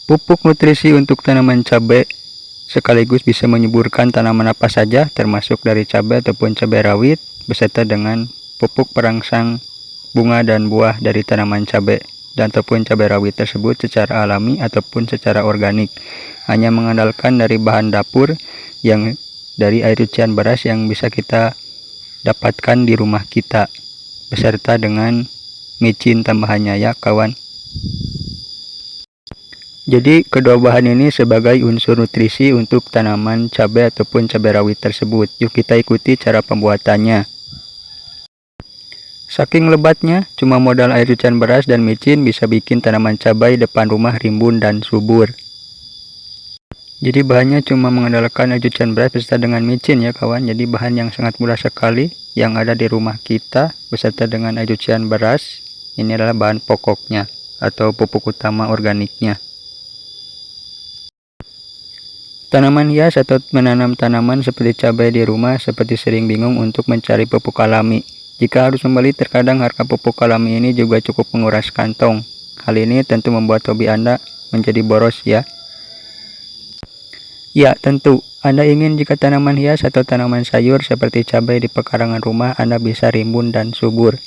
Pupuk nutrisi untuk tanaman cabai sekaligus bisa menyuburkan tanaman apa saja, termasuk dari cabai ataupun cabai rawit, beserta dengan pupuk perangsang bunga dan buah dari tanaman cabai dan ataupun cabai rawit tersebut secara alami ataupun secara organik, hanya mengandalkan dari bahan dapur yang dari air cucian beras yang bisa kita dapatkan di rumah kita, beserta dengan micin tambahannya ya kawan. Jadi kedua bahan ini sebagai unsur nutrisi untuk tanaman cabai ataupun cabai rawit tersebut. Yuk kita ikuti cara pembuatannya. Saking lebatnya, cuma modal air cucian beras dan micin bisa bikin tanaman cabai depan rumah rimbun dan subur. Jadi bahannya cuma mengandalkan air cucian beras beserta dengan micin ya kawan. Jadi bahan yang sangat mudah sekali yang ada di rumah kita beserta dengan air cucian beras. Ini adalah bahan pokoknya atau pupuk utama organiknya. Tanaman hias atau menanam tanaman seperti cabai di rumah seperti sering bingung untuk mencari pupuk alami. Jika harus membeli, terkadang harga pupuk alami ini juga cukup menguras kantong. Hal ini tentu membuat hobi Anda menjadi boros ya. Ya tentu, Anda ingin jika tanaman hias atau tanaman sayur seperti cabai di pekarangan rumah Anda bisa rimbun dan subur.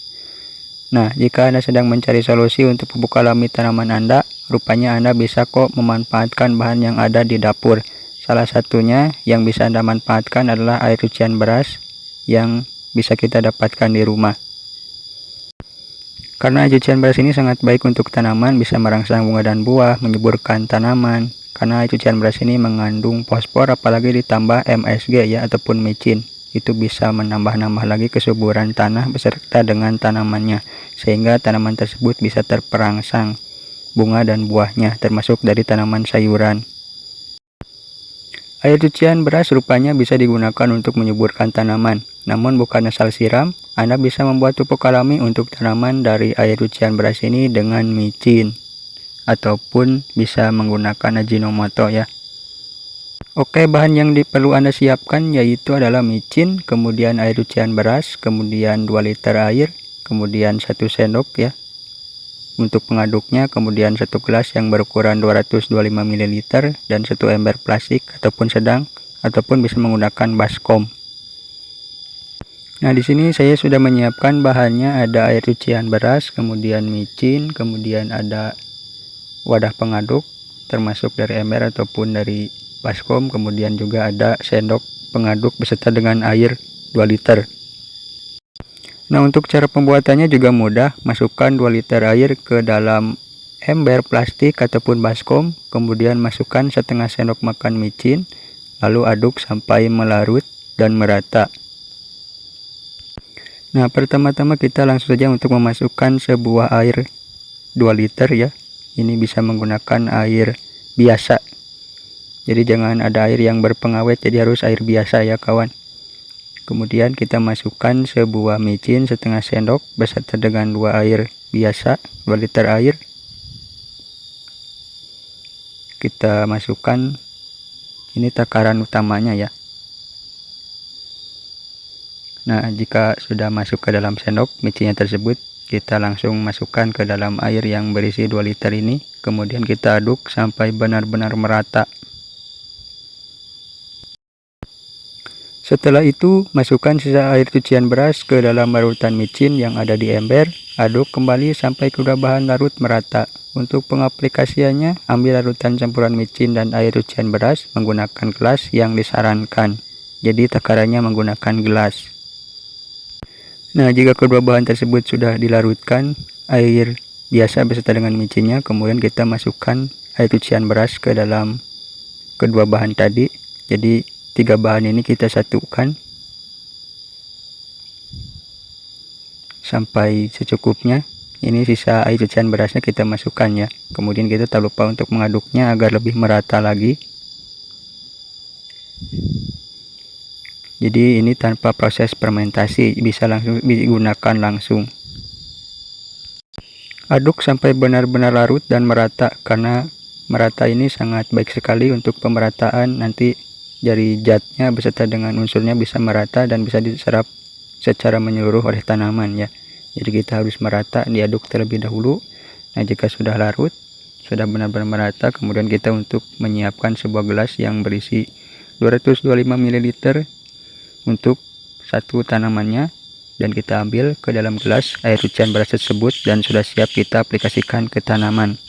Nah, jika Anda sedang mencari solusi untuk pupuk alami tanaman Anda, rupanya Anda bisa kok memanfaatkan bahan yang ada di dapur. Salah satunya yang bisa Anda manfaatkan adalah air cucian beras yang bisa kita dapatkan di rumah. Karena air cucian beras ini sangat baik untuk tanaman, bisa merangsang bunga dan buah, menyuburkan tanaman. Karena air cucian beras ini mengandung fosfor, apalagi ditambah MSG ya ataupun micin. Itu bisa menambah-nambah lagi kesuburan tanah beserta dengan tanamannya, sehingga tanaman tersebut bisa terperangsang bunga dan buahnya, termasuk dari tanaman sayuran. Air cucian beras rupanya bisa digunakan untuk menyuburkan tanaman, namun bukan asal siram. Anda bisa membuat pupuk alami untuk tanaman dari air cucian beras ini dengan micin, ataupun bisa menggunakan Ajinomoto ya. Oke, bahan yang perlu Anda siapkan yaitu adalah micin, kemudian air cucian beras, kemudian 2 liter air, kemudian 1 sendok ya untuk pengaduknya, kemudian 1 gelas yang berukuran 225 ml dan 1 ember plastik ataupun sedang, ataupun bisa menggunakan baskom. Nah, di sini saya sudah menyiapkan bahannya, ada air cucian beras, kemudian micin, kemudian ada wadah pengaduk termasuk dari ember ataupun dari baskom, kemudian juga ada sendok pengaduk beserta dengan air 2 liter. Nah, untuk cara pembuatannya juga mudah. Masukkan 2 liter air ke dalam ember plastik ataupun baskom, kemudian masukkan setengah sendok makan micin, lalu aduk sampai melarut dan merata. Nah, pertama-tama kita langsung saja untuk memasukkan sebuah air 2 liter ya. Ini bisa menggunakan air biasa. Jadi jangan ada air yang berpengawet, jadi harus air biasa ya kawan. Kemudian kita masukkan sebuah micin setengah sendok beserta dengan 2 air biasa, 2 liter air. Kita masukkan, ini takaran utamanya ya. Nah, jika sudah masuk ke dalam sendok micinnya tersebut, kita langsung masukkan ke dalam air yang berisi 2 liter ini. Kemudian kita aduk sampai benar-benar merata. Setelah itu, masukkan sisa air cucian beras ke dalam larutan micin yang ada di ember. Aduk kembali sampai kedua bahan larut merata. Untuk pengaplikasiannya, ambil larutan campuran micin dan air cucian beras menggunakan gelas yang disarankan. Jadi takarannya menggunakan gelas. Nah, jika kedua bahan tersebut sudah dilarutkan, air biasa beserta dengan micinnya, kemudian kita masukkan air cucian beras ke dalam kedua bahan tadi. Jadi 3 bahan ini kita satukan sampai secukupnya. Ini sisa air cucian berasnya kita masukkan ya. Kemudian kita tak lupa untuk mengaduknya agar lebih merata lagi. Jadi ini tanpa proses fermentasi, bisa langsung digunakan langsung. Aduk sampai benar-benar larut dan merata, karena merata ini sangat baik sekali untuk pemerataan. Nanti dari zatnya beserta dengan unsurnya bisa merata dan bisa diserap secara menyeluruh oleh tanaman ya. Jadi kita harus merata, diaduk terlebih dahulu. Nah, jika sudah larut, sudah benar-benar merata, kemudian kita untuk menyiapkan sebuah gelas yang berisi 225 ml untuk satu tanamannya, dan kita ambil ke dalam gelas air cucian beras tersebut dan sudah siap kita aplikasikan ke tanaman.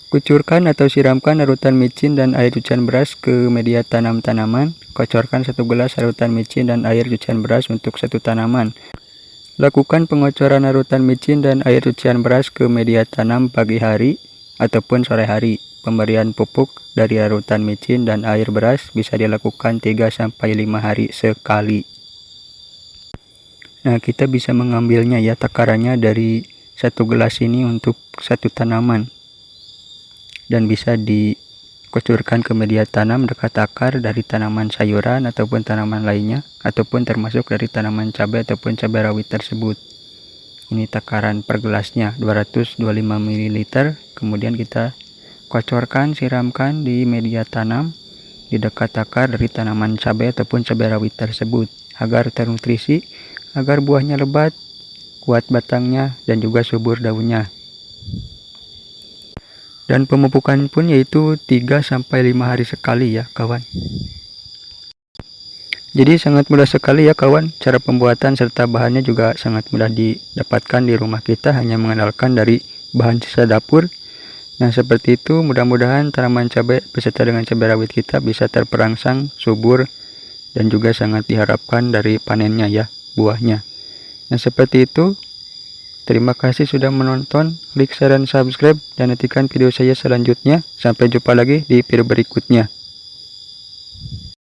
Kucurkan atau siramkan larutan micin dan air cucian beras ke media tanam tanaman. Kocorkan 1 gelas larutan micin dan air cucian beras untuk satu tanaman. Lakukan pengocoran larutan micin dan air cucian beras ke media tanam pagi hari ataupun sore hari. Pemberian pupuk dari larutan micin dan air beras bisa dilakukan 3-5 hari sekali. Nah, kita bisa mengambilnya ya, takarannya dari 1 gelas ini untuk satu tanaman. Dan bisa dikucurkan ke media tanam dekat akar dari tanaman sayuran ataupun tanaman lainnya, ataupun termasuk dari tanaman cabai ataupun cabai rawit tersebut. Ini takaran per gelasnya 225 ml. Kemudian kita kocorkan, siramkan di media tanam di dekat akar dari tanaman cabai ataupun cabai rawit tersebut agar ternutrisi, agar buahnya lebat, kuat batangnya, dan juga subur daunnya. Dan pemupukan pun yaitu 3-5 hari sekali ya kawan. Jadi sangat mudah sekali ya kawan, cara pembuatan serta bahannya juga sangat mudah didapatkan di rumah kita, hanya mengandalkan dari bahan sisa dapur. Nah, seperti itu, mudah-mudahan tanaman cabai beserta dengan cabai rawit kita bisa terperangsang, subur, dan juga sangat diharapkan dari panennya ya, buahnya. Nah, seperti itu. Terima kasih sudah menonton, klik share dan subscribe, dan nantikan video saya selanjutnya. Sampai jumpa lagi di video berikutnya.